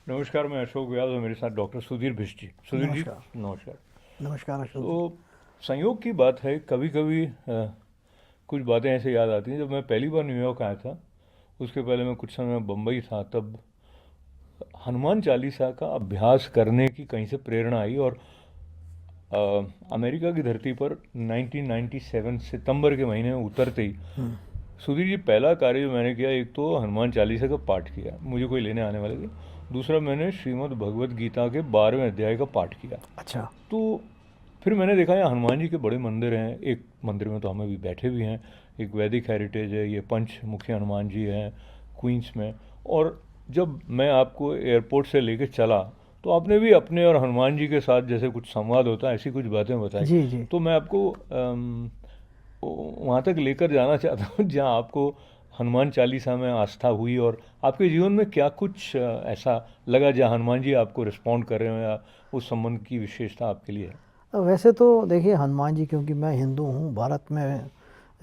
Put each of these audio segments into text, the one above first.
नमस्कार, मैं अशोक व्यास और मेरे साथ डॉक्टर सुधीर भिष्ट जी। सुधीर जी, नमस्कार। नमस्कार। नमस्कार अशोक जी। तो संयोग की बात है, कभी कभी कुछ बातें ऐसे याद आती हैं। जब मैं पहली बार न्यूयॉर्क आया था, उसके पहले मैं कुछ समय बम्बई था, तब हनुमान चालीसा का अभ्यास करने की कहीं से प्रेरणा आई। और अ, अमेरिका की धरती पर 1997 सितंबर के महीने में उतरते ही हुँ। सुधीर जी, पहला कार्य जो मैंने किया, एक तो हनुमान चालीसा का पाठ किया, मुझे कोई लेने आने वाले थे। दूसरा, मैंने श्रीमद् भगवत गीता के 12वें अध्याय का पाठ किया। अच्छा। तो फिर मैंने देखा यहाँ हनुमान जी के बड़े मंदिर हैं। एक मंदिर में तो हम अभी बैठे भी हैं, एक वैदिक हेरिटेज है, ये पंचमुखी हनुमान जी हैं क्वींस में। और जब मैं आपको एयरपोर्ट से लेके चला, तो आपने भी अपने और हनुमान जी के साथ जैसे कुछ संवाद होता है, ऐसी कुछ बातें बताई। जी, जी। तो मैं आपको वहाँ तक लेकर जाना चाहता हूँ जहाँ आपको हनुमान चालीसा में आस्था हुई, और आपके जीवन में क्या कुछ ऐसा लगा जहाँ हनुमान जी आपको रिस्पॉन्ड कर रहे हो, या उस संबंध की विशेषता आपके लिए है। वैसे तो देखिए हनुमान जी, क्योंकि मैं हिंदू हूँ, भारत में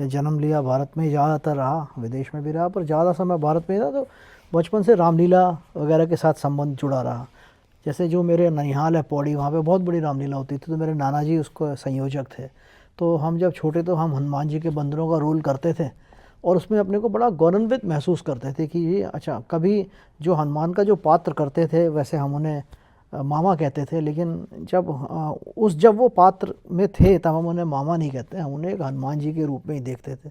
जन्म लिया, भारत में ही ज़्यादातर रहा, विदेश में भी रहा, पर ज़्यादा समय भारत में ही रहा, तो बचपन से रामलीला वगैरह के साथ संबंध जुड़ा रहा। जैसे जो मेरे ननिहाल है पौड़ी, वहाँ पे बहुत बड़ी रामलीला होती थी, तो मेरे नाना जी उसको संयोजक थे। तो हम जब छोटे, तो हम हनुमान जी के बंदरों का रोल करते थे, और उसमें अपने को बड़ा गौरवान्वित महसूस करते थे कि ये अच्छा, कभी जो हनुमान का जो पात्र करते थे, वैसे हम उन्हें मामा कहते थे, लेकिन जब वो पात्र में थे, तब हम उन्हें मामा नहीं कहते, हम उन्हें एक हनुमान जी के रूप में ही देखते थे।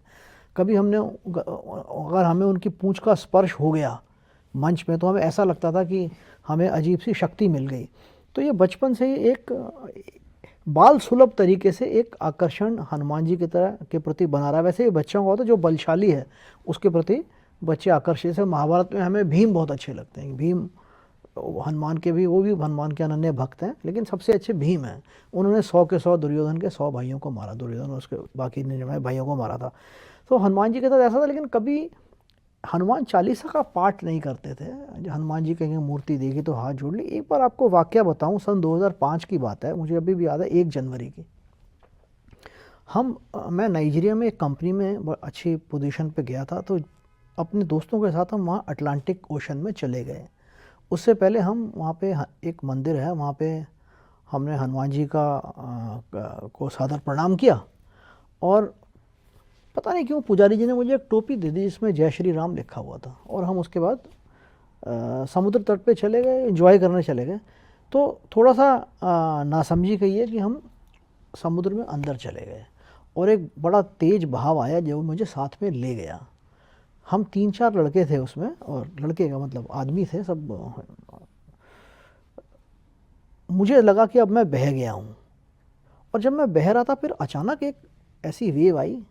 कभी हमने अगर हमें उनकी पूंछ का स्पर्श हो गया मंच में, तो हमें ऐसा लगता था कि हमें अजीब सी शक्ति मिल गई। तो ये बचपन से ही एक बाल सुलभ तरीके से एक आकर्षण हनुमान जी की तरह के प्रति बना रहा है। वैसे ये बच्चों का होता है, जो बलशाली है उसके प्रति बच्चे आकर्षित है। महाभारत में हमें भीम बहुत अच्छे लगते हैं। भीम हनुमान के भी, वो भी हनुमान के अनन्य भक्त हैं, लेकिन सबसे अच्छे भीम हैं। उन्होंने 100 के 100 दुर्योधन के 100 भाइयों को मारा, दुर्योधन और उसके बाकी 99 भाइयों को मारा था। तो हनुमान जी के साथ ऐसा था, लेकिन कभी हनुमान चालीसा का पाठ नहीं करते थे। हनुमान जी कहीं मूर्ति देखी तो हाथ जोड़ ली। एक बार आपको वाकया बताऊं, सन 2005 की बात है, मुझे अभी भी याद है, 1 जनवरी की। मैं नाइजीरिया में एक कंपनी में अच्छी पोजीशन पे गया था, तो अपने दोस्तों के साथ हम वहाँ अटलांटिक ओशन में चले गए। उससे पहले हम वहाँ पे एक मंदिर है, वहाँ पे हमने हनुमान जी को सादर प्रणाम किया, और पता नहीं क्यों पुजारी जी ने मुझे एक टोपी दे दी जिसमें जय श्री राम लिखा हुआ था। और हम उसके बाद समुद्र तट पे चले गए, एंजॉय करने चले गए। तो थोड़ा सा नासमझी कहिए कि हम समुद्र में अंदर चले गए, और एक बड़ा तेज बहाव आया जो मुझे साथ में ले गया। हम 3-4 लड़के थे उसमें, और लड़के का मतलब आदमी थे सब। मुझे लगा कि अब मैं बह गया हूँ, और जब मैं बह रहा था, फिर अचानक एक ऐसी वेव आई,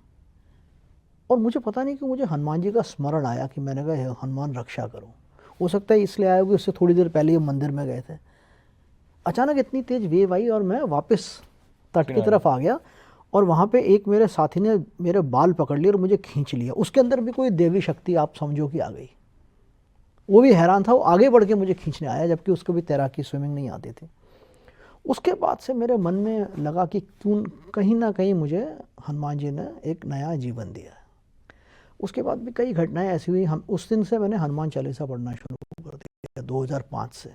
और मुझे पता नहीं कि मुझे हनुमान जी का स्मरण आया कि मैंने कहा, "हे हनुमान, रक्षा करो।" हो सकता है इसलिए आया कि उससे थोड़ी देर पहले ये मंदिर में गए थे। अचानक इतनी तेज वेव आई, और मैं वापस तट की किनारे। तरफ आ गया, और वहाँ पे एक मेरे साथी ने मेरे बाल पकड़ लिए और मुझे खींच लिया। उसके अंदर भी कोई देवी शक्ति आप समझो कि आ गई। वो भी हैरान था, वो आगे बढ़ के मुझे खींचने आया, जबकि उसको भी तैराकी, स्विमिंग नहीं आती थी। उसके बाद से मेरे मन में लगा कि क्यों, कहीं ना कहीं मुझे हनुमान जी ने एक नया जीवन दिया है। उसके बाद भी कई घटनाएं ऐसी हुई। हम उस दिन से मैंने हनुमान चालीसा पढ़ना शुरू कर दिया, 2005 से।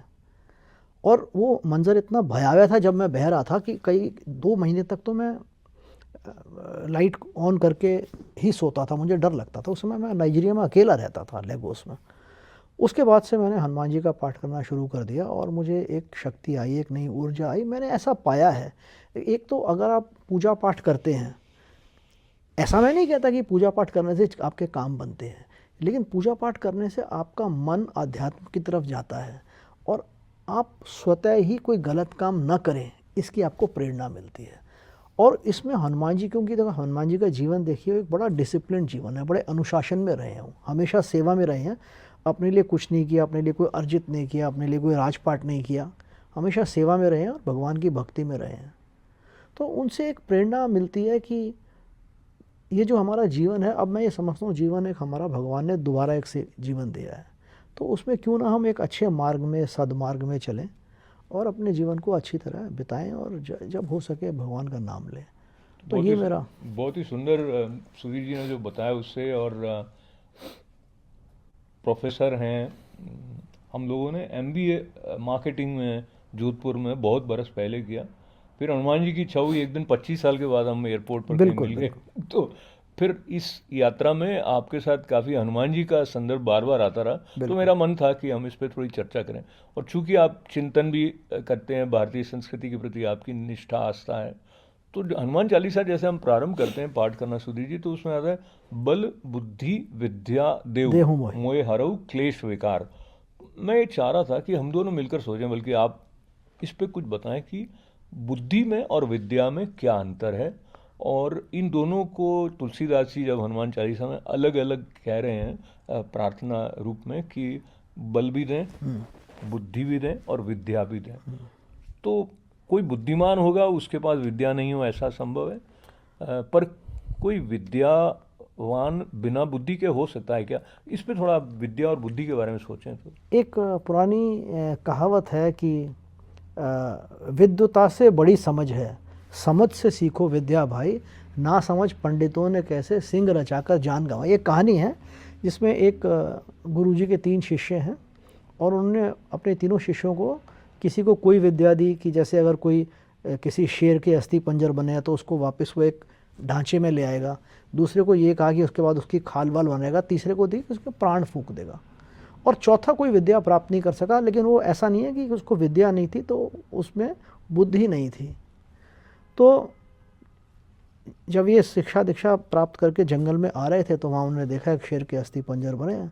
और वो मंज़र इतना भयावह था जब मैं बह रहा था, कि कई 2 महीने तक तो मैं लाइट ऑन करके ही सोता था, मुझे डर लगता था। उस समय मैं नाइजीरिया में अकेला रहता था, लेगोस में। उसके बाद से मैंने हनुमान जी का पाठ करना शुरू कर दिया, और मुझे एक शक्ति आई, एक नई ऊर्जा आई। मैंने ऐसा पाया है, एक तो अगर आप पूजा पाठ करते हैं, ऐसा मैं नहीं कहता कि पूजा पाठ करने से आपके काम बनते हैं, लेकिन पूजा पाठ करने से आपका मन आध्यात्म की तरफ जाता है, और आप स्वतः ही कोई गलत काम न करें, इसकी आपको प्रेरणा मिलती है। और इसमें हनुमान जी, क्योंकि देखो हनुमान जी का जीवन देखिए, एक बड़ा डिसिप्लिन जीवन है, बड़े अनुशासन में रहे हैं, हमेशा सेवा में रहे हैं। अपने लिए कुछ नहीं किया, अपने लिए कोई अर्जित नहीं किया, अपने लिए कोई राजपाट नहीं किया, हमेशा सेवा में रहे हैं और भगवान की भक्ति में रहे हैं। तो उनसे एक प्रेरणा मिलती है कि ये जो हमारा जीवन है, अब मैं ये समझता हूँ, जीवन एक हमारा भगवान ने दोबारा एक से जीवन दिया है, तो उसमें क्यों ना हम एक अच्छे मार्ग में, सदमार्ग में चलें, और अपने जीवन को अच्छी तरह बिताएं, और जब हो सके भगवान का नाम लें। तो बहुत ये ही मेरा। बहुत ही सुंदर सुधीर जी ने जो बताया उससे। और प्रोफेसर हैं हम लोगों ने MBA मार्केटिंग में जोधपुर में बहुत बरस पहले किया। फिर हनुमान जी की इच्छा हुई, एक दिन 25 साल के बाद हम एयरपोर्ट पर कहीं बिल्कुल मिल गए। तो फिर इस यात्रा में आपके साथ काफ़ी हनुमान जी का संदर्भ बार बार आता रहा, तो बिल्कुल। मेरा मन था कि हम इस पर थोड़ी चर्चा करें। और चूंकि आप चिंतन भी करते हैं, भारतीय संस्कृति के प्रति आपकी निष्ठा आस्था है, तो हनुमान चालीसा जैसे हम प्रारंभ करते हैं पाठ करना सुधीर जी, तो उसमें आता है बल बुद्धि विद्या देव देहु मोहि। मोए हरऊ क्लेश विकार। मैं ये चाह रहा था कि हम दोनों मिलकर सोचें, बल्कि आप इस पे कुछ बताएं कि बुद्धि में और विद्या में क्या अंतर है, और इन दोनों को तुलसीदास जी जब हनुमान चालीसा में अलग अलग कह रहे हैं प्रार्थना रूप में कि बल भी दें, बुद्धि भी दें और विद्या भी दें, तो कोई बुद्धिमान होगा उसके पास विद्या नहीं हो, ऐसा संभव है? पर कोई विद्यावान बिना बुद्धि के हो सकता है क्या? इस पे थोड़ा विद्या और बुद्धि के बारे में सोचें तो। एक पुरानी कहावत है कि विद्वता से बड़ी समझ है, समझ से सीखो विद्या भाई, ना समझ पंडितों ने कैसे सिंह रचाकर जान गंवाई। ये कहानी है जिसमें एक गुरुजी के 3 शिष्य हैं और उन्होंने अपने तीनों शिष्यों को किसी को कोई विद्या दी कि जैसे अगर कोई किसी शेर के अस्थि पंजर बने तो उसको वापस वो एक ढांचे में ले आएगा, दूसरे को ये कहा कि उसके बाद उसकी खाल वाल बनाएगा, तीसरे को दी कि उसके प्राण फूंक देगा, और चौथा कोई विद्या प्राप्त नहीं कर सका। लेकिन वो ऐसा नहीं है कि उसको विद्या नहीं थी तो उसमें बुद्धि नहीं थी। तो जब ये शिक्षा दीक्षा प्राप्त करके जंगल में आ रहे थे तो वहाँ उन्होंने देखा एक शेर के अस्थि पंजर बने हैं।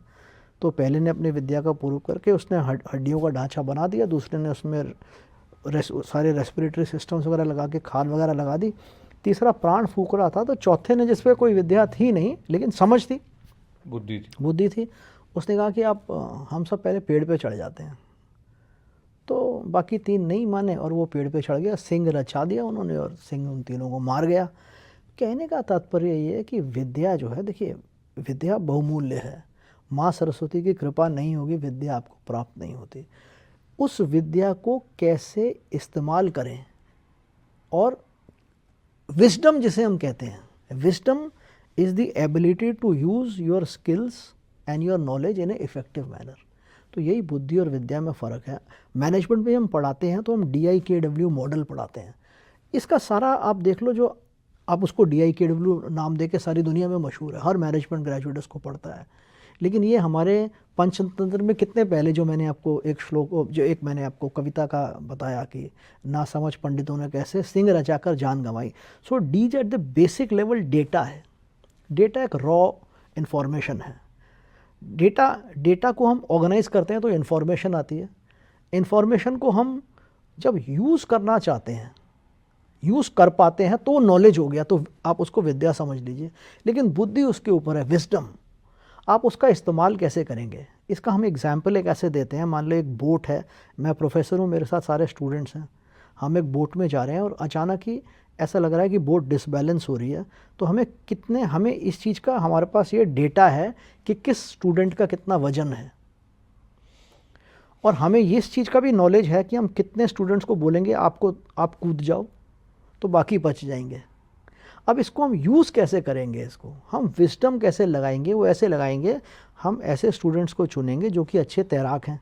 तो पहले ने अपनी विद्या का प्रयोग करके उसने हड्डियों का ढांचा बना दिया, दूसरे ने उसमें सारे रेस्पिरेटरी सिस्टम्स वगैरह लगा के खाल वगैरह लगा दी, तीसरा प्राण फूंक रहा था। तो चौथे ने, जिस पे कोई विद्या थी नहीं लेकिन समझ थी, बुद्धि थी, उसने कहा कि आप हम सब पहले पेड़ पे चढ़ जाते हैं। तो बाकी 3 नहीं माने और वो पेड़ पे चढ़ गया, सिंह रचा दिया उन्होंने और सिंह उन तीनों को मार गया। कहने का तात्पर्य ये है कि विद्या जो है, देखिए विद्या बहुमूल्य है, माँ सरस्वती की कृपा नहीं होगी विद्या आपको प्राप्त नहीं होती। उस विद्या को कैसे इस्तेमाल करें, और विजडम जिसे हम कहते हैं, wisdom is the ability to use your skills and your knowledge in a effective manner. तो यही बुद्धि और विद्या में फ़र्क है। मैनेजमेंट में हम पढ़ाते हैं तो हम DIKW मॉडल पढ़ाते हैं, इसका सारा आप देख लो, जो आप उसको DIKW नाम दे के सारी दुनिया में मशहूर है, हर मैनेजमेंट ग्रेजुएट उसको पढ़ता है। लेकिन ये हमारे पंचतंत्र में कितने पहले, जो मैंने आपको एक श्लोक, जो एक मैंने आपको कविता का बताया कि ना समझ पंडितों ने कैसे सिंह रचाकर जान गंवाई। So these at the basic level data है, डेटा एक रॉ इन्फॉर्मेशन है। डेटा को हम ऑर्गेनाइज करते हैं तो इन्फॉर्मेशन आती है, इन्फॉर्मेशन को हम जब यूज़ करना चाहते हैं, यूज़ कर पाते हैं तो नॉलेज हो गया, तो आप उसको विद्या समझ लीजिए। लेकिन बुद्धि उसके ऊपर है, विजडम, आप उसका इस्तेमाल कैसे करेंगे। इसका हम एग्जाम्पल एक ऐसे देते हैं, मान लो एक बोट है, मैं प्रोफेसर हूँ, मेरे साथ सारे स्टूडेंट्स हैं, हम एक बोट में जा रहे हैं और अचानक ही ऐसा लग रहा है कि बोट डिसबैलेंस हो रही है। तो हमें इस चीज़ का, हमारे पास ये डेटा है कि किस स्टूडेंट का कितना वजन है, और हमें इस चीज़ का भी नॉलेज है कि हम कितने स्टूडेंट्स को बोलेंगे आप कूद जाओ तो बाकी बच जाएंगे। अब इसको हम यूज़ कैसे करेंगे, इसको हम विजडम कैसे लगाएंगे, वो ऐसे लगाएंगे, हम ऐसे स्टूडेंट्स को चुनेंगे जो कि अच्छे तैराक हैं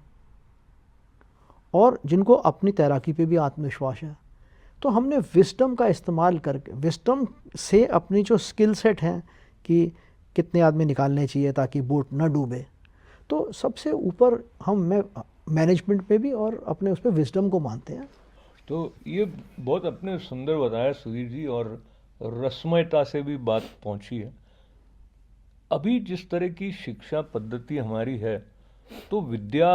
और जिनको अपनी तैराकी पे भी आत्मविश्वास है। तो हमने विजडम का इस्तेमाल करके, विजडम से अपनी जो स्किल सेट हैं कि कितने आदमी निकालने चाहिए ताकि बोट न डूबे, तो सबसे ऊपर हम मैनेजमेंट पे भी और अपने उस पर विजडम को मानते हैं। तो ये बहुत अपने सुंदर बताया सुधीर जी, और रसमयता से भी बात पहुंची है। अभी जिस तरह की शिक्षा पद्धति हमारी है, तो विद्या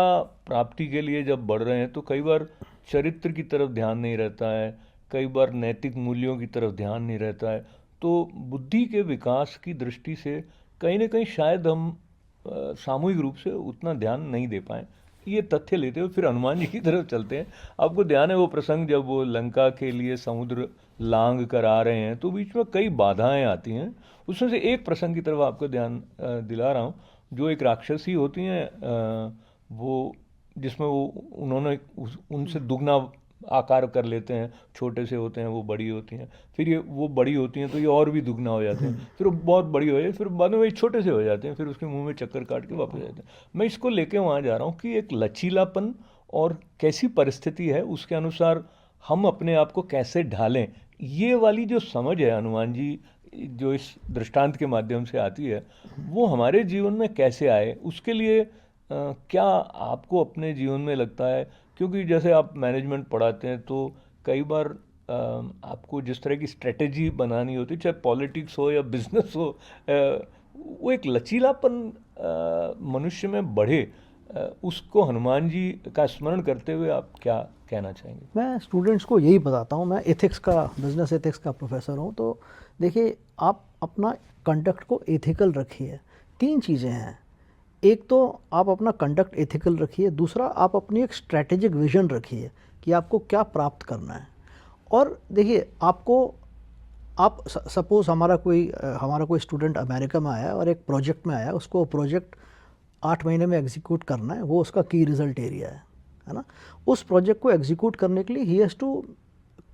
प्राप्ति के लिए जब बढ़ रहे हैं तो कई बार चरित्र की तरफ ध्यान नहीं रहता है, कई बार नैतिक मूल्यों की तरफ ध्यान नहीं रहता है। तो बुद्धि के विकास की दृष्टि से कहीं ना कहीं शायद हम सामूहिक रूप से उतना ध्यान नहीं दे पाए। ये तथ्य लेते हुए फिर हनुमान जी की तरफ चलते हैं। आपको ध्यान है वो प्रसंग जब वो लंका के लिए समुद्र लांग कर आ रहे हैं तो बीच में कई बाधाएं आती हैं। उसमें से एक प्रसंग की तरफ आपको ध्यान दिला रहा हूँ, जो एक राक्षसी होती हैं, वो जिसमें वो उन्होंने उनसे दुगना आकार कर लेते हैं, छोटे से होते हैं वो बड़ी होती हैं, फिर ये वो बड़ी होती हैं तो ये और भी दुगना हो जाते हैं, फिर वो बहुत बड़ी हो जाती है, फिर बाद में वही छोटे से हो जाते हैं, फिर उसके मुंह में चक्कर काट के वापस जाते हैं। मैं इसको लेके वहाँ जा रहा हूँ कि एक लचीलापन और कैसी परिस्थिति है उसके अनुसार हम अपने आप को कैसे ढालें, ये वाली जो समझ है हनुमान जी जो इस दृष्टांत के माध्यम से आती है, वो हमारे जीवन में कैसे आए उसके लिए क्या आपको अपने जीवन में लगता है, क्योंकि जैसे आप मैनेजमेंट पढ़ाते हैं तो कई बार आपको जिस तरह की स्ट्रेटेजी बनानी होती है, चाहे पॉलिटिक्स हो या बिजनेस हो, वो एक लचीलापन मनुष्य में बढ़े, उसको हनुमान जी का स्मरण करते हुए आप क्या कहना चाहेंगे? मैं स्टूडेंट्स को यही बताता हूँ, मैं एथिक्स का, बिजनेस एथिक्स का प्रोफेसर हूँ, तो देखिए आप अपना कंडक्ट को एथिकल रखिए। 3 चीज़ें हैं, एक तो आप अपना कंडक्ट एथिकल रखिए, दूसरा आप अपनी एक स्ट्रैटेजिक विजन रखिए कि आपको क्या प्राप्त करना है। और देखिए आपको, आप सपोज़ हमारा कोई स्टूडेंट अमेरिका में आया और एक प्रोजेक्ट में आया, उसको प्रोजेक्ट 8 महीने में एग्जीक्यूट करना है, वो उसका की रिज़ल्ट एरिया है ना। उस प्रोजेक्ट को एग्जीक्यूट करने के लिए he has to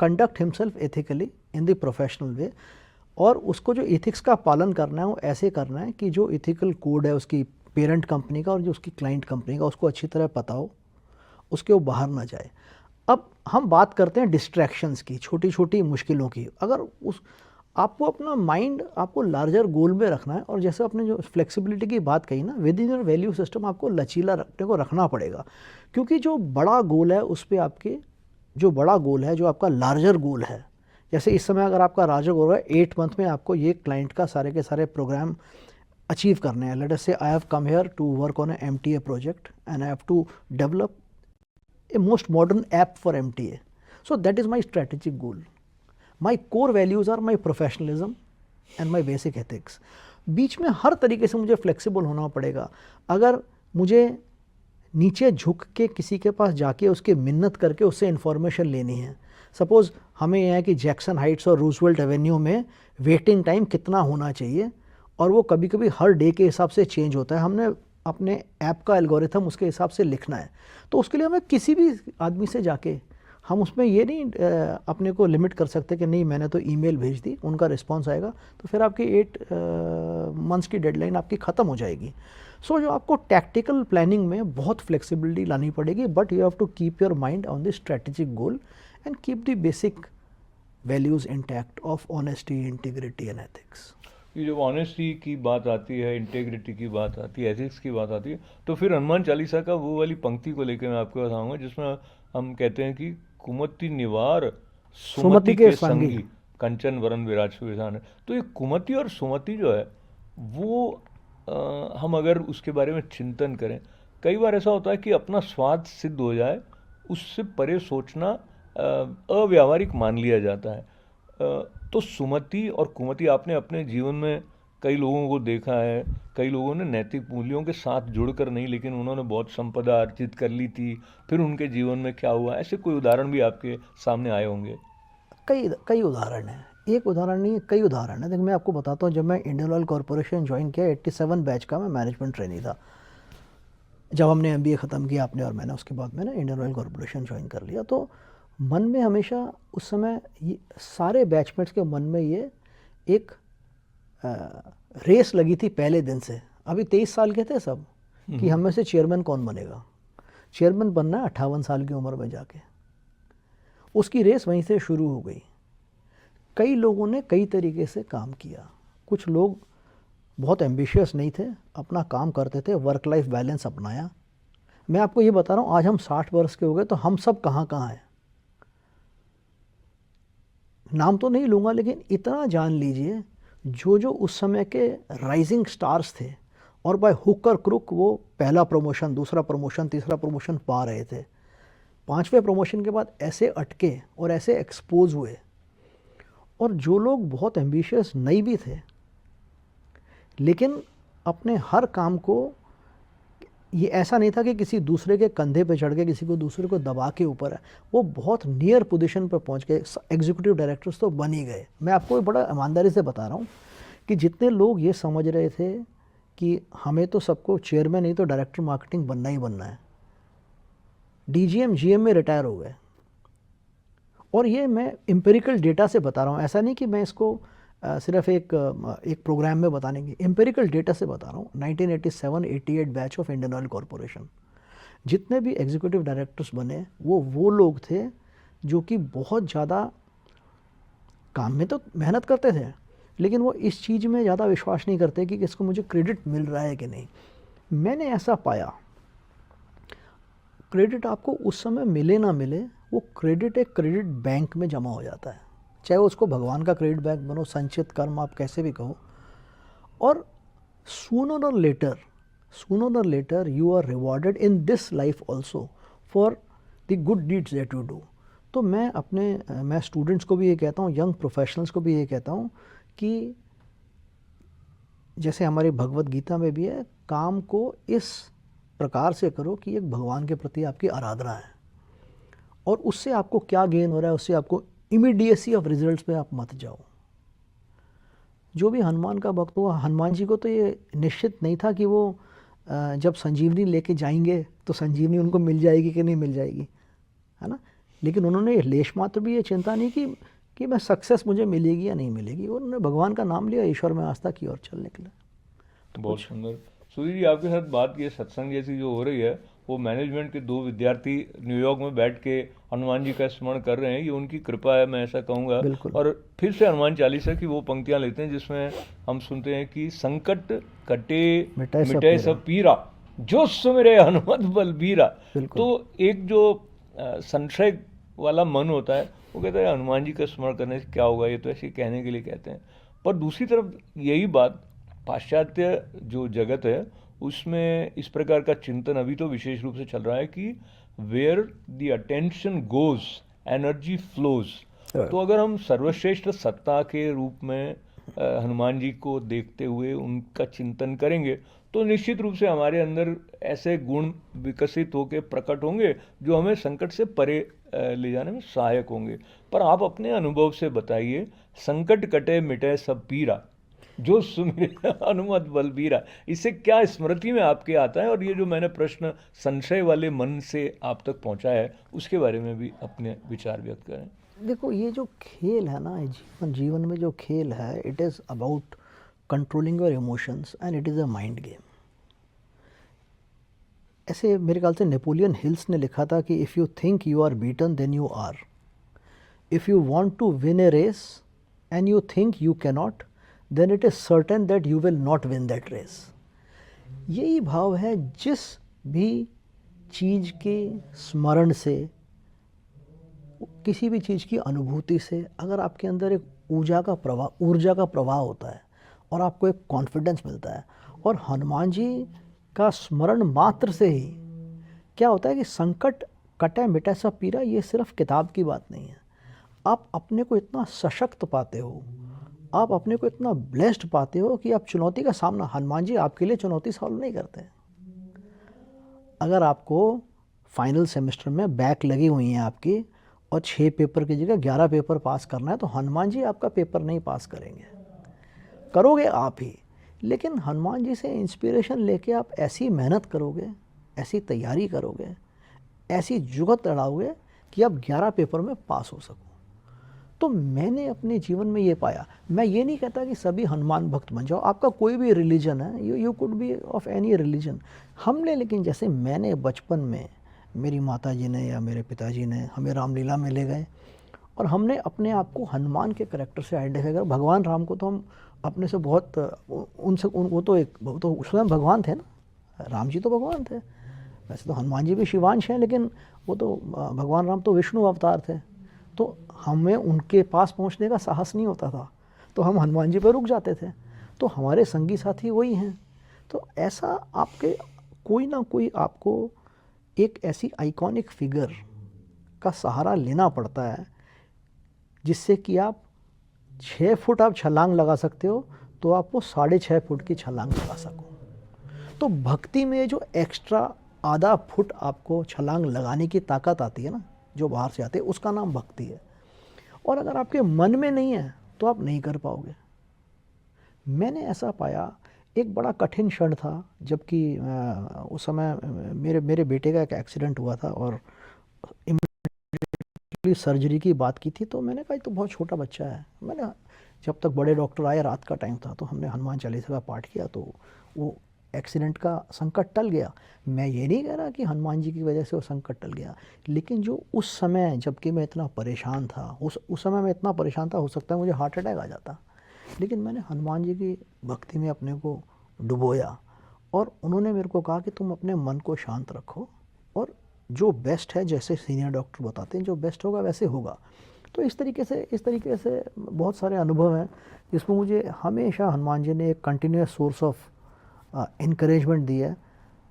conduct himself ethically in the professional way, और उसको जो एथिक्स का पालन करना है वो ऐसे करना है कि जो एथिकल कोड है उसकी पेरेंट कंपनी का और जो उसकी क्लाइंट कंपनी का, उसको अच्छी तरह पता हो, उसके वो बाहर ना जाए। अब हम बात करते हैं डिस्ट्रैक्शंस की, छोटी छोटी मुश्किलों की। अगर उस आपको अपना माइंड आपको लार्जर गोल में रखना है, और जैसे आपने जो फ्लेक्सिबिलिटी की बात कही ना, with in your value system आपको लचीला रखने को रखना पड़ेगा, क्योंकि जो बड़ा गोल है उस पर आपके, जो बड़ा गोल है, जो आपका लार्जर गोल है, जैसे इस समय अगर आपका लार्जर गोल है 8 मंथ में आपको ये क्लाइंट का सारे के सारे प्रोग्राम अचीव करने हैं। Let us say I have come here to work on a MTA project and I have to develop a most modern app for MTA. So that is my strategic goal. My core values are my professionalism and my basic ethics. बीच में हर तरीके से मुझे flexible होना पड़ेगा। अगर मुझे नीचे झुक के किसी के पास जाके उसके मिन्नत करके उससे इन्फॉर्मेशन लेनी है, सपोज़ हमें यह है कि जैक्सन हाइट्स और रूजवेल्ट एवेन्यू में वेटिंग टाइम कितना होना चाहिए, और वो कभी कभी हर डे के हिसाब से चेंज होता है, हमने अपने ऐप का एल्गोरिथम उसके हिसाब से लिखना है, तो उसके लिए हमें किसी भी आदमी से जाके, हम उसमें ये नहीं अपने को लिमिट कर सकते कि नहीं मैंने तो ईमेल भेज दी, उनका रिस्पांस आएगा, तो फिर आपकी 8 मंथ्स की डेडलाइन आपकी ख़त्म हो जाएगी। सो जो आपको टैक्टिकल प्लानिंग में बहुत फ्लेक्सिबिलिटी लानी पड़ेगी, but you have to keep your mind on the strategic goal and keep the basic values intact of honesty, integrity and ethics. ये जब ऑनेस्टी की बात आती है, इंटेग्रिटी की बात आती है, एथिक्स की बात आती है, तो फिर हनुमान चालीसा का वो वाली पंक्ति को लेकर मैं आपको बताऊंगा जिसमें हम कहते हैं कि कुमति निवार सुमति के संगी कंचन वरन विराज सुविधान है। तो ये कुमति और सुमति जो है वो हम अगर उसके बारे में चिंतन करें, कई बार ऐसा होता है कि अपना स्वाद सिद्ध हो जाए, उससे परे सोचना अव्यावहारिक मान लिया जाता है। तो सुमति और कुमति आपने अपने जीवन में कई लोगों को देखा है, कई लोगों ने नैतिक मूल्यों के साथ जुड़कर नहीं, लेकिन उन्होंने बहुत संपदा अर्जित कर ली थी, फिर उनके जीवन में क्या हुआ, ऐसे कोई उदाहरण भी आपके सामने आए होंगे? कई उदाहरण हैं, एक उदाहरण नहीं, कई उदाहरण हैं। देखिए मैं आपको बताता हूँ, जब मैं इंडियन ऑयल कॉरपोरेशन ज्वाइन किया, 87 बैच का मैं मैनेजमेंट ट्रेनी था। जब हमने MBA ख़त्म किया आपने और मैंने, उसके बाद मैंने इंडियन ऑयल कॉरपोरेशन ज्वाइन कर लिया, तो मन में हमेशा उस समय ये सारे बैचमेट्स के मन में ये एक रेस लगी थी पहले दिन से। अभी 23 साल के थे सब कि हम में से चेयरमैन कौन बनेगा। चेयरमैन बनना है 58 साल की उम्र में जाके, उसकी रेस वहीं से शुरू हो गई। कई लोगों ने कई तरीके से काम किया, कुछ लोग बहुत एम्बिशियस नहीं थे, अपना काम करते थे, वर्क लाइफ बैलेंस अपनाया। मैं आपको ये बता रहा हूँ, आज हम 60 वर्ष के हो गए, तो हम सब कहाँ कहाँ हैं। नाम तो नहीं लूँगा, लेकिन इतना जान लीजिए, जो उस समय के राइजिंग स्टार्स थे और बाय हुक और क्रुक वो पहला प्रमोशन, दूसरा प्रमोशन, तीसरा प्रमोशन पा रहे थे, 5वें प्रमोशन के बाद ऐसे अटके और ऐसे एक्सपोज हुए। और जो लोग बहुत एम्बिशियस नहीं भी थे, लेकिन अपने हर काम को, ये ऐसा नहीं था कि किसी दूसरे के कंधे पे चढ़ के किसी को दूसरे को दबा के ऊपर है, वो बहुत नियर पोजीशन पे पहुंच गए, एग्जीक्यूटिव डायरेक्टर्स तो बन ही गए। मैं आपको बड़ा ईमानदारी से बता रहा हूँ कि जितने लोग ये समझ रहे थे कि हमें तो सबको चेयरमैन नहीं तो डायरेक्टर मार्केटिंग बनना ही बनना है, DGM GM में रिटायर हो गए। और ये मैं एम्पिरिकल डेटा से बता रहा हूँ, ऐसा नहीं कि मैं इसको सिर्फ एक प्रोग्राम में बताने की, एम्पिरिकल डेटा से बता रहा हूँ। 1987-88 batch of Indian oil corporation, जितने भी एग्जीक्यूटिव डायरेक्टर्स बने वो लोग थे जो कि बहुत ज़्यादा काम में तो मेहनत करते थे, लेकिन वो इस चीज़ में ज़्यादा विश्वास नहीं करते कि इसको मुझे क्रेडिट मिल रहा है कि नहीं। मैंने ऐसा पाया, क्रेडिट आपको उस समय मिले ना मिले, वो क्रेडिट एक क्रेडिट बैंक में जमा हो जाता है, चाहे उसको भगवान का क्रेडिट बैंक बनो, संचित कर्म, आप कैसे भी कहो। और सूनर और later you are rewarded in this life also for the good deeds that you do. तो मैं स्टूडेंट्स को भी ये कहता हूँ, यंग प्रोफेशनल्स को भी ये कहता हूँ कि जैसे हमारी भगवत गीता में भी है, काम को इस प्रकार से करो कि एक भगवान के प्रति आपकी आराधना है, और उससे आपको क्या गेन हो रहा है, उससे आपको इमीडिएसी ऑफ रिजल्ट्स पे आप मत जाओ। जो भी हनुमान का भक्त हुआ, हनुमान जी को तो ये निश्चित नहीं था कि वो जब संजीवनी लेके जाएंगे तो संजीवनी उनको मिल जाएगी कि नहीं मिल जाएगी, है ना। लेकिन उन्होंने लेश मात्र भी ये चिंता नहीं की कि मैं सक्सेस मुझे मिलेगी या नहीं मिलेगी, उन्होंने भगवान का नाम लिया, ईश्वर में आस्था की और चल निकले। तो बहुत सुंदर। सूर्य जी, आपके साथ बात की सत्संग जैसी जो हो रही है, वो मैनेजमेंट के 2 विद्यार्थी न्यूयॉर्क में बैठ के हनुमान जी का स्मरण कर रहे हैं, ये उनकी कृपा है, मैं ऐसा कहूँगा। बिल्कुल। और फिर से हनुमान चालीसा की वो पंक्तियाँ लेते हैं जिसमें हम सुनते हैं कि संकट कटे मिटे सब पीरा, जो सुमिरे हनुमत बलबीरा। तो एक जो संशय वाला मन होता है वो कहता है हनुमान जी का स्मरण करने से क्या होगा, ये तो ऐसे कहने के लिए कहते हैं। पर दूसरी तरफ यही बात पाश्चात्य जो जगत है उसमें इस प्रकार का चिंतन अभी तो विशेष रूप से चल रहा है कि where the attention goes energy flows. तो अगर हम सर्वश्रेष्ठ सत्ता के रूप में हनुमान जी को देखते हुए उनका चिंतन करेंगे तो निश्चित रूप से हमारे अंदर ऐसे गुण विकसित होकर प्रकट होंगे जो हमें संकट से परे ले जाने में सहायक होंगे। पर आप अपने अनुभव से बताइए, संकट कटे मिटे सब पीरा, जो सुमिरे हनुमत बलबीरा, इससे क्या स्मृति में आपके आता है? और ये जो मैंने प्रश्न संशय वाले मन से आप तक पहुंचाया है उसके बारे में भी अपने विचार व्यक्त करें। देखो, ये जो खेल है ना, जीवन में जो खेल है, it is about controlling your emotions and it is a mind game. ऐसे मेरे ख्याल से नेपोलियन हिल्स ने लिखा था कि if you think you are beaten then you are, if you want to win a race and you think you can not, then it is certain that you will not win that race. यही भाव है जिस भी चीज़ के स्मरण से, किसी भी चीज़ की अनुभूति से अगर आपके अंदर एक ऊर्जा का प्रवाह होता है और आपको एक कॉन्फिडेंस मिलता है, और हनुमान जी का स्मरण मात्र से ही क्या होता है कि संकट कटे मिटे सब पीरा, ये सिर्फ किताब की बात नहीं है। आप अपने को इतना सशक्त पाते हो, आप अपने को इतना ब्लेस्ड पाते हो कि आप चुनौती का सामना, हनुमान जी आपके लिए चुनौती सॉल्व नहीं करते। अगर आपको फाइनल सेमेस्टर में बैक लगी हुई हैं आपकी और 6 पेपर की जगह 11 पेपर पास करना है, तो हनुमान जी आपका पेपर नहीं पास करेंगे, करोगे आप ही। लेकिन हनुमान जी से इंस्पिरेशन लेके आप ऐसी मेहनत करोगे, ऐसी तैयारी करोगे, ऐसी जुगत लड़ाओगे कि आप 11 पेपर में पास हो सको। तो मैंने अपने जीवन में ये पाया। मैं ये नहीं कहता कि सभी हनुमान भक्त बन जाओ, आपका कोई भी रिलीजन है, you could be of any religion. हमने, लेकिन जैसे मैंने बचपन में, मेरी माता जी ने या मेरे पिताजी ने हमें रामलीला में ले गए और हमने अपने आप को हनुमान के करैक्टर से आइडेंटिफाई कर। भगवान राम को तो हम अपने से बहुत वो तो स्वयं भगवान थे ना, राम जी तो भगवान थे। वैसे तो हनुमान जी भी शिवांश हैं, लेकिन वो तो भगवान राम तो विष्णु अवतार थे। तो हमें उनके पास पहुंचने का साहस नहीं होता था, तो हम हनुमान जी पर रुक जाते थे। तो हमारे संगी साथी वही हैं। तो ऐसा आपके कोई ना कोई आपको एक ऐसी आइकॉनिक फिगर का सहारा लेना पड़ता है जिससे कि आप 6 फुट आप छलांग लगा सकते हो, तो आप वो 6.5 फुट की छलांग लगा सको। तो भक्ति में जो एक्स्ट्रा आधा फुट आपको छलांग लगाने की ताकत आती है ना, जो बाहर से आते हैं, उसका नाम भक्ति है। और अगर आपके मन में नहीं है तो आप नहीं कर पाओगे। मैंने ऐसा पाया, एक बड़ा कठिन क्षण था जबकि उस समय मेरे बेटे का एक एक्सीडेंट हुआ था और सर्जरी की बात की थी, तो मैंने कहा ये तो बहुत छोटा बच्चा है। मैंने जब तक बड़े डॉक्टर आए, रात का टाइम था, तो हमने हनुमान चालीसा का पाठ किया, तो वो एक्सीडेंट का संकट टल गया। मैं ये नहीं कह रहा कि हनुमान जी की वजह से वो संकट टल गया, लेकिन जो उस समय जबकि मैं इतना परेशान था, उस समय मैं इतना परेशान था, हो सकता है मुझे हार्ट अटैक आ जाता, लेकिन मैंने हनुमान जी की भक्ति में अपने को डुबोया, और उन्होंने मेरे को कहा कि तुम अपने मन को शांत रखो, और जो बेस्ट है, जैसे सीनियर डॉक्टर बताते हैं, जो बेस्ट होगा वैसे होगा। तो इस तरीके से बहुत सारे अनुभव हैं जिसमें मुझे हमेशा हनुमान जी ने एक कंटिन्यूस सोर्स ऑफ इनकरेजमेंट दी है।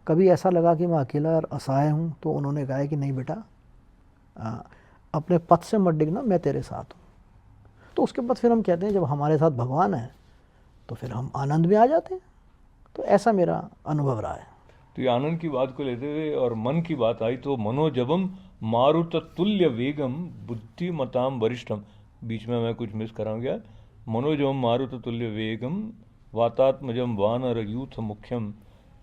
कभी ऐसा लगा कि मैं अकेला और असहाय हूँ, तो उन्होंने कहा है कि नहीं बेटा, अपने पथ से मत डिगना, मैं तेरे साथ हूँ। तो उसके बाद फिर हम कहते हैं जब हमारे साथ भगवान है तो फिर हम आनंद में आ जाते हैं। तो ऐसा मेरा अनुभव रहा है। तो ये आनंद की बात को लेते हुए और मन की बात आई, तो मनोजवम मारुत तुल्य वेगम बुद्धिमताम वरिष्ठम, बीच में मैं कुछ मिस करा गया, मनोजवम मारुत तुल्य वेगम वातात्मजम वानर यूथ मुख्यम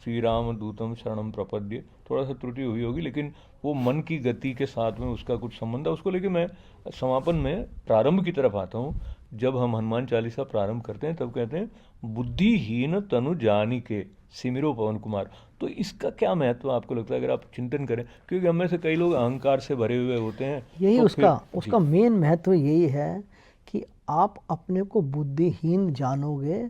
श्री राम दूतम शरणम प्रपद्य। थोड़ा सा त्रुटि हुई होगी, लेकिन वो मन की गति के साथ में उसका कुछ संबंध है। उसको लेके मैं समापन में प्रारंभ की तरफ आता हूँ। जब हम हनुमान चालीसा प्रारंभ करते हैं तब कहते हैं बुद्धिहीन तनु जानी के सिमिरो पवन कुमार। तो इसका क्या महत्व आपको लगता है, अगर आप चिंतन करें, क्योंकि हम में से कई लोग अहंकार से भरे हुए होते हैं। यही तो उसका मेन महत्व यही है कि आप अपने को बुद्धिहीन जानोगे,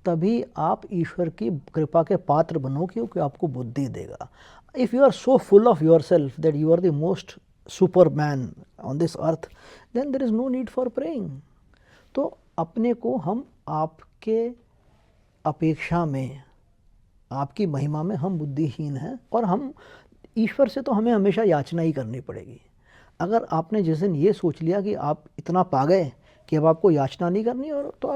तभी आप ईश्वर की कृपा के पात्र बनो, क्योंकि आपको बुद्धि देगा। If you are so full of your self that you are the most Superman on this earth, then there is no need for praying. तो अपने को हम आपके अपेक्षा में, आपकी महिमा में हम बुद्धिहीन हैं, और हम ईश्वर से तो हमें हमेशा याचना ही करनी पड़ेगी। अगर आपने जिस दिन ये सोच लिया कि आप इतना पा गए कि अब आपको याचना नहीं करनी, और तो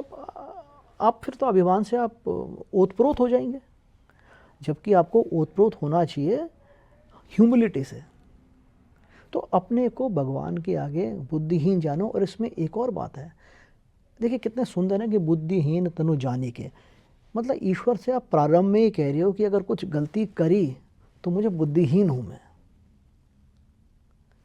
आप फिर तो अभिमान से आप ओतप्रोत हो जाएंगे, जबकि आपको ओतप्रोत होना चाहिए ह्यूमिलिटी से। तो अपने को भगवान के आगे बुद्धिहीन जानो। और इसमें एक और बात है, देखिए कितने सुंदर है कि बुद्धिहीन तनु जानी के, मतलब ईश्वर से आप प्रारंभ में ही कह रहे हो कि अगर कुछ गलती करी तो मुझे बुद्धिहीन हूँ मैं।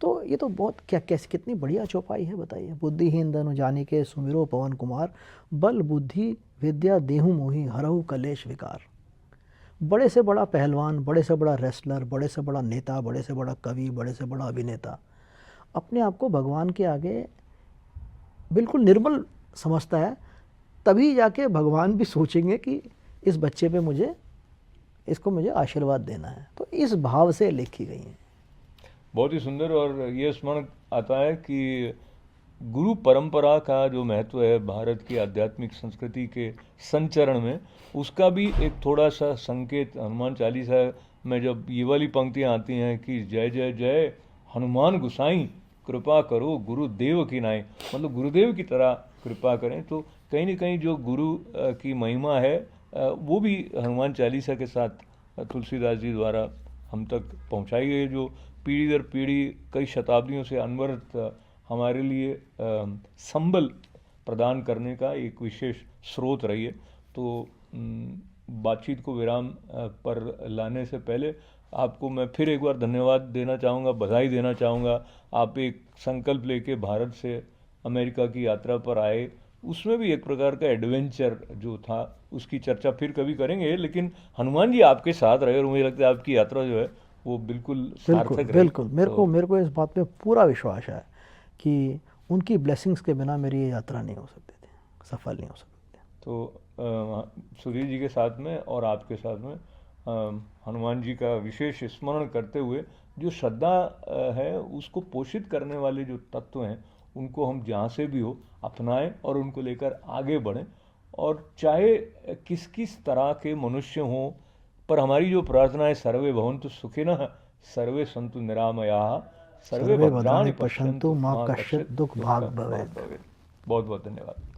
तो ये तो बहुत कैसे कितनी बढ़िया चौपाई है, बताइए। बुद्धिहीन तनु जानी के सुमिरो पवन कुमार, बल बुद्धि विद्या देहु मोहि हरहु कलेश विकार। बड़े से बड़ा पहलवान, बड़े से बड़ा रेसलर, बड़े से बड़ा नेता, बड़े से बड़ा कवि, बड़े से बड़ा अभिनेता अपने आप को भगवान के आगे बिल्कुल निर्बल समझता है, तभी जाके भगवान भी सोचेंगे कि इस बच्चे पे इसको मुझे आशीर्वाद देना है। तो इस भाव से लिखी गई है। बहुत ही सुंदर। और ये स्मरण आता है कि गुरु परंपरा का जो महत्व है भारत की आध्यात्मिक संस्कृति के संचरण में, उसका भी एक थोड़ा सा संकेत हनुमान चालीसा में जब ये वाली पंक्तियाँ आती हैं कि जय जय जय हनुमान गुसाई कृपा करो गुरुदेव की नाई, मतलब गुरुदेव की तरह कृपा करें। तो कहीं ना कहीं जो गुरु की महिमा है वो भी हनुमान चालीसा के साथ तुलसीदास जी द्वारा हम तक पहुंचाई गई, जो पीढ़ी दर पीढ़ी कई शताब्दियों से अनवरत हमारे लिए संबल प्रदान करने का एक विशेष स्रोत रही है। तो बातचीत को विराम पर लाने से पहले आपको मैं फिर एक बार धन्यवाद देना चाहूँगा, बधाई देना चाहूँगा। आप एक संकल्प लेके भारत से अमेरिका की यात्रा पर आए, उसमें भी एक प्रकार का एडवेंचर जो था उसकी चर्चा फिर कभी करेंगे, लेकिन हनुमान जी आपके साथ रहे और मुझे लगता है आपकी यात्रा जो है वो बिल्कुल सार्थक रही। बिल्कुल मेरे को इस बात पे पूरा विश्वास है कि उनकी ब्लेसिंग्स के बिना मेरी ये यात्रा नहीं हो सकती थी, सफल नहीं हो सकती थी। तो सुधीर जी के साथ में और आपके साथ में हनुमान जी का विशेष स्मरण करते हुए जो श्रद्धा है उसको पोषित करने वाले जो तत्व हैं उनको हम जहाँ से भी हो अपनाएं और उनको लेकर आगे बढ़ें। और चाहे किस किस तरह के मनुष्य हों, पर हमारी जो प्रार्थना है सर्वे भवन्तु सुखिनः सर्वे सन्तु निरामयाः सर्वे भद्राणि पश्यन्तु मां कश्चित् दुःख भाग् भवेत्। बहुत बहुत धन्यवाद।